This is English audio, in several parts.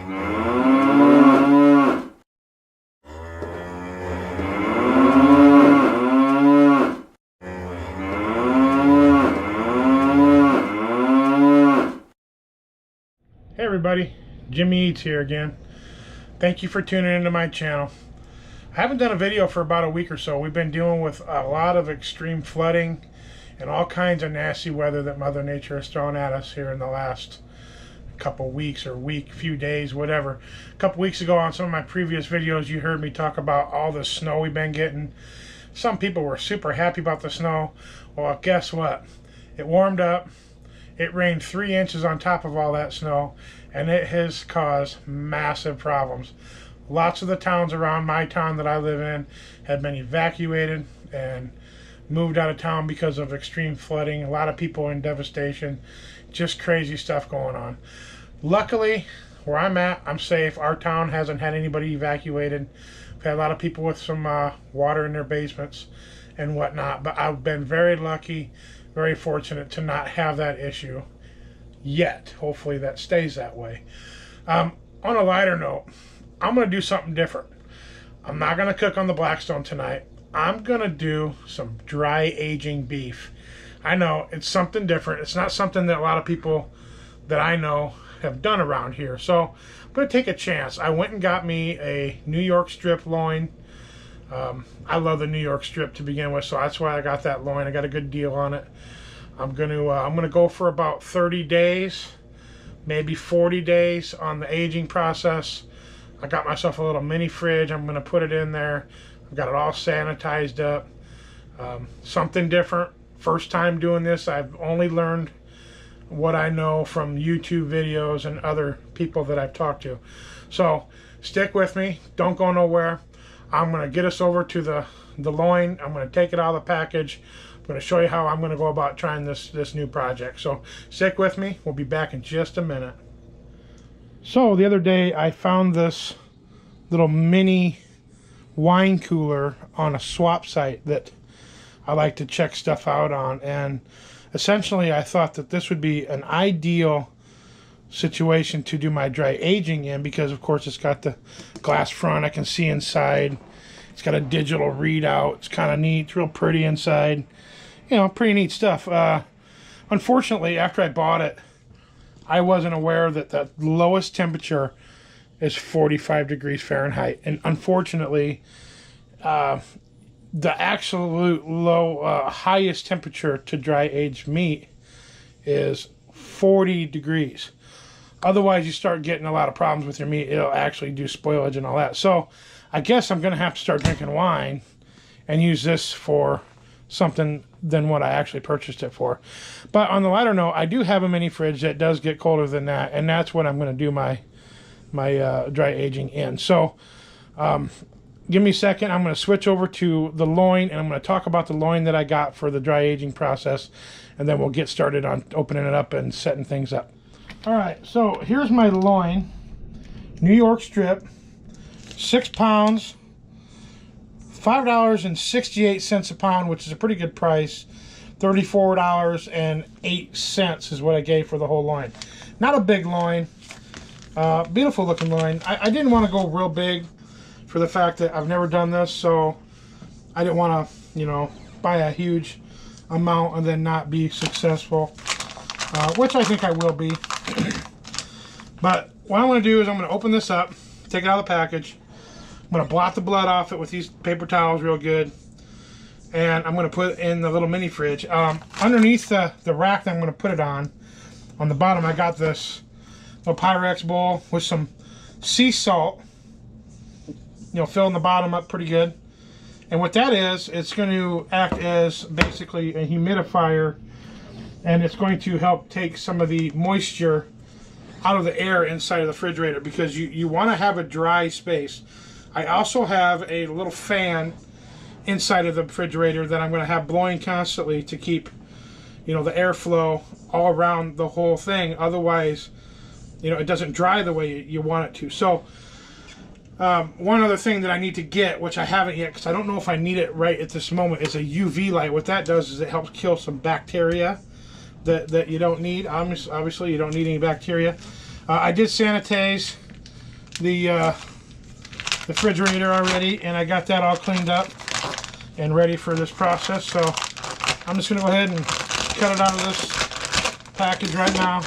Hey everybody, Jimmy Eats here again. Thank you for tuning into my channel. I haven't done a video for about a week or so. We've been dealing with a lot of extreme flooding and all kinds of nasty weather that Mother Nature has thrown at us here in the last couple weeks or few days, whatever. A couple weeks ago on some of my previous videos, you heard me talk about all the snow we've been getting. Some people were super happy about the snow. Well, guess what? It warmed up. It rained 3 inches on top of all that snow, and it has caused massive problems. Lots of the towns around my town that I live in have been evacuated and moved out of town because of extreme flooding. A lot of people in devastation. Just crazy stuff going on. Luckily, where I'm at, I'm safe. Our town hasn't had anybody evacuated. We've had a lot of people with some water in their basements and whatnot, but I've been very lucky, very fortunate to not have that issue yet. Hopefully that stays that way. On a lighter note, I'm going to do something different. I'm not going to cook on the Blackstone tonight. I'm going to do some dry aging beef. I know it's something different. It's not something that a lot of people that I know have done around here. So I'm going to take a chance. I went and got me a New York strip loin. I love the New York strip to begin with, so that's why I got that loin. I got a good deal on it. I'm gonna go for about 30 days, maybe 40 days on the aging process. I got myself a little mini fridge. I'm gonna put it in there. I've got it all sanitized up. Something different. First time doing this. I've only learned what I know from YouTube videos and other people that I've talked to. So stick with me. Don't go nowhere. I'm going to get us over to the loin. I'm going to take it out of the package. I'm going to show you how I'm going to go about trying this new project. So stick with me. We'll be back in just a minute. So the other day I found this little mini wine cooler on a swap site that I like to check stuff out on. And essentially I thought that this would be an ideal situation to do my dry aging in, because of course it's got the glass front. I can see inside. It's got a digital readout. It's kind of neat. It's real pretty inside. You know, pretty neat stuff. Unfortunately, after I bought it, I wasn't aware that the lowest temperature is 45 degrees Fahrenheit. And unfortunately, the absolute highest temperature to dry age meat is 40 degrees. Otherwise, you start getting a lot of problems with your meat. It'll actually do spoilage and all that. So I guess I'm going to have to start drinking wine and use this for something than what I actually purchased it for. But on the lighter note, I do have a mini fridge that does get colder than that, and that's what I'm going to do my dry aging in. So give me a second. I'm going to switch over to the loin, and I'm going to talk about the loin that I got for the dry aging process, and then we'll get started on opening it up and setting things up. All right, so here's my loin, New York strip, 6 pounds, $5.68 a pound, which is a pretty good price. $34.08 is what I gave for the whole loin. Not a big loin, beautiful looking loin. I didn't want to go real big for the fact that I've never done this, so I didn't want to, you know, buy a huge amount and then not be successful, which I think I will be. But what I'm going to do is I'm going to open this up, take it out of the package. I'm going to blot the blood off it with these paper towels real good. And I'm going to put it in the little mini fridge. Underneath the rack that I'm going to put it on the bottom, I got this little Pyrex bowl with some sea salt. You know, filling the bottom up pretty good. And what that is, it's going to act as basically a humidifier, and it's going to help take some of the moisture out of the air inside of the refrigerator, because you want to have a dry space. I also have a little fan inside of the refrigerator that I'm going to have blowing constantly to keep, you know, the airflow all around the whole thing. Otherwise, you know, it doesn't dry the way you want it to. So one other thing that I need to get, which I haven't yet because I don't know if I need it right at this moment, is a UV light. What that does is it helps kill some bacteria that you don't need. Obviously you don't need any bacteria. I did sanitize the refrigerator already, and I got that all cleaned up and ready for this process. So I'm just going to go ahead and cut it out of this package right now,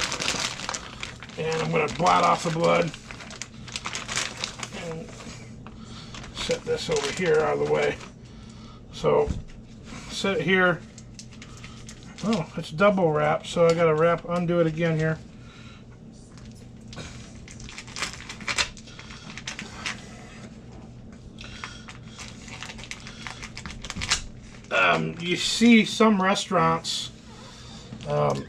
and I'm going to blot off the blood and set this over here out of the way. So set it here. Oh, it's double wrapped, so I got to undo it again here. You see some restaurants,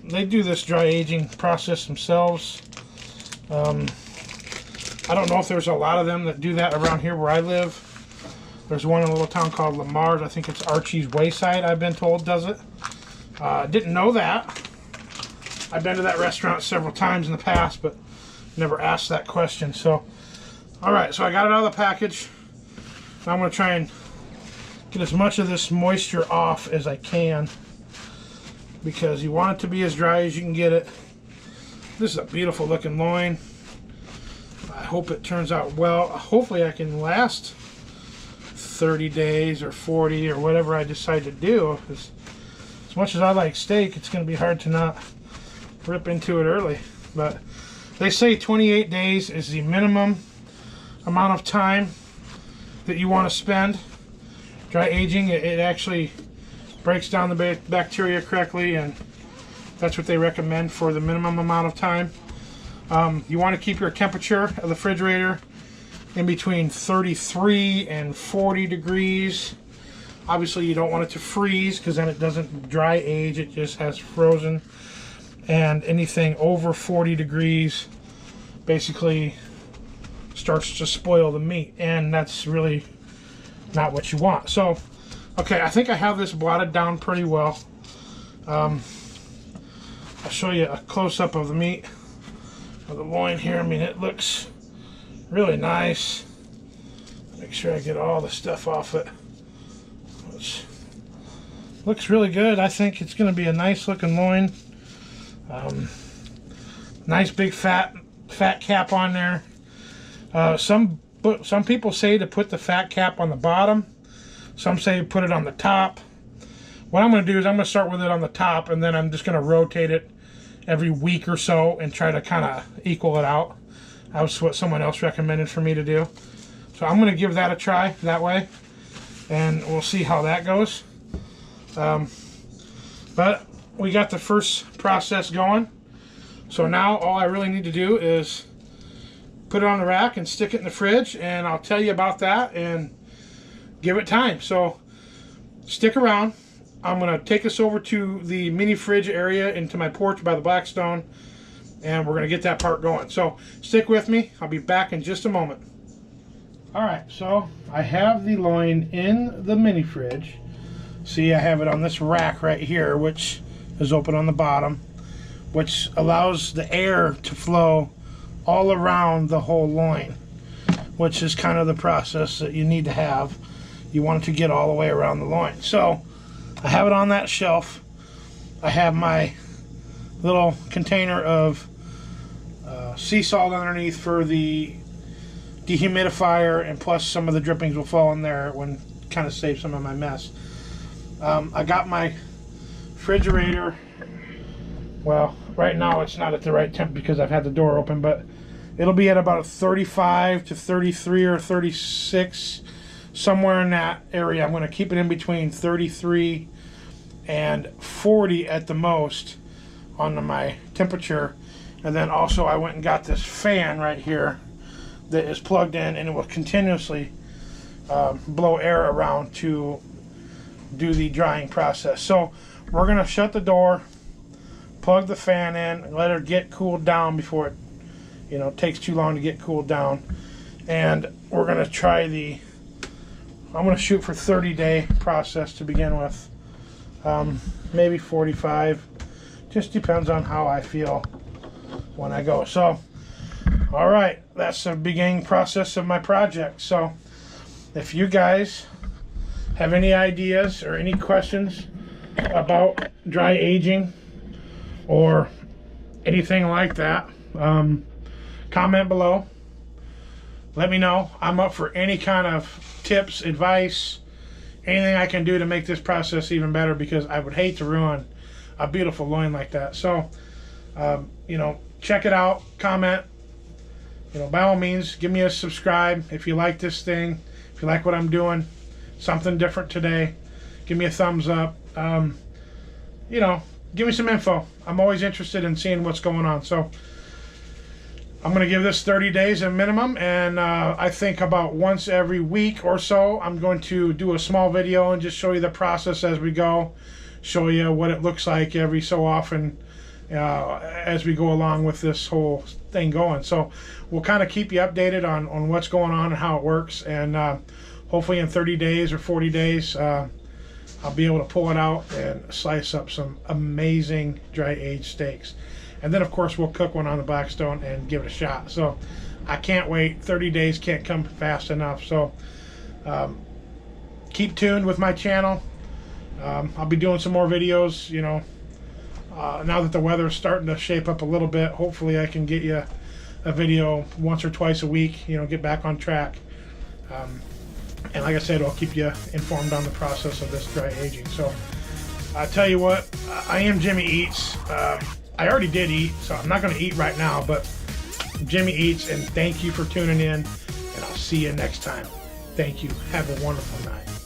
they do this dry aging process themselves. I don't know if there's a lot of them that do that around here where I live. There's one in a little town called Lamar's. I think it's Archie's Wayside, I've been told, does it. Didn't know that. I've been to that restaurant several times in the past, but never asked that question. So, alright, so I got it out of the package. Now I'm going to try and get as much of this moisture off as I can, because you want it to be as dry as you can get it. This is a beautiful looking loin. I hope it turns out well. Hopefully I can last 30 days or 40 or whatever I decide to do. As much as I like steak, it's going to be hard to not rip into it early. But they say 28 days is the minimum amount of time that you want to spend dry aging. It actually breaks down the bacteria correctly, and that's what they recommend for the minimum amount of time. You want to keep your temperature of the refrigerator in between 33 and 40 degrees. Obviously you don't want it to freeze, because then it doesn't dry age, it just has frozen. And anything over 40 degrees basically starts to spoil the meat, and that's really not what you want. So, okay, I think I have this blotted down pretty well. I'll show you a close-up of the meat, of the loin here. I mean, it looks really nice. Make sure I get all the stuff off it. Which looks really good. I think it's going to be a nice looking loin. Nice big fat cap on there. Some people say to put the fat cap on the bottom. Some say put it on the top. What I'm going to do is I'm going to start with it on the top, and then I'm just going to rotate it every week or so and try to kind of equal it out. That was what someone else recommended for me to do. So I'm going to give that a try that way, and we'll see how that goes. But we got the first process going. So now all I really need to do is put it on the rack and stick it in the fridge, and I'll tell you about that and give it time. So stick around. I'm going to take us over to the mini fridge area into my porch by the Blackstone, and we're going to get that part going. So stick with me. I'll be back in just a moment. Alright, so I have the loin in the mini fridge. See, I have it on this rack right here, which is open on the bottom, which allows the air to flow all around the whole loin, which is kind of the process that you need to have. You want it to get all the way around the loin. So I have it on that shelf. I have my little container of sea salt underneath for the dehumidifier, and plus some of the drippings will fall in there. It would kind of save some of my mess. I got my refrigerator. Well, right now it's not at the right temp because I've had the door open, but it'll be at about 35 to 33 or 36, somewhere in that area. I'm going to keep it in between 33 and 40 at the most on my temperature. And then also I went and got this fan right here that is plugged in, and it will continuously blow air around to do the drying process. So we're going to shut the door, plug the fan in, and let it get cooled down before it takes too long to get cooled down. And we're going to try I'm going to shoot for 30-day process to begin with. Maybe 45. Just depends on how I feel when I go. So, alright, that's the beginning process of my project. So, if you guys have any ideas or any questions about dry aging or anything like that, comment below. let me know. I'm up for any kind of tips, advice, anything I can do to make this process even better, because I would hate to ruin a beautiful loin like that. So, you know, check it out, comment. You know, by all means, give me a subscribe if you like this thing, if you like what I'm doing, something different today. Give me a thumbs up. You know, give me some info. I'm always interested in seeing what's going on. So I'm going to give this 30 days a minimum, and I think about once every week or so I'm going to do a small video and just show you the process as we go, show you what it looks like every so often as we go along with this whole thing going. So we'll kind of keep you updated on what's going on and how it works, and hopefully in 30 days or 40 days I'll be able to pull it out and slice up some amazing dry aged steaks. And then, of course, we'll cook one on the Blackstone and give it a shot. So I can't wait. 30 days can't come fast enough. So keep tuned with my channel. I'll be doing some more videos, you know. Now that the weather is starting to shape up a little bit, hopefully I can get you a video once or twice a week, you know, get back on track. And like I said, I'll keep you informed on the process of this dry aging. So I tell you what, I am Jimmy Eats. I already did eat, so I'm not going to eat right now, but Jimmy Eats, and thank you for tuning in, and I'll see you next time. Thank you. Have a wonderful night.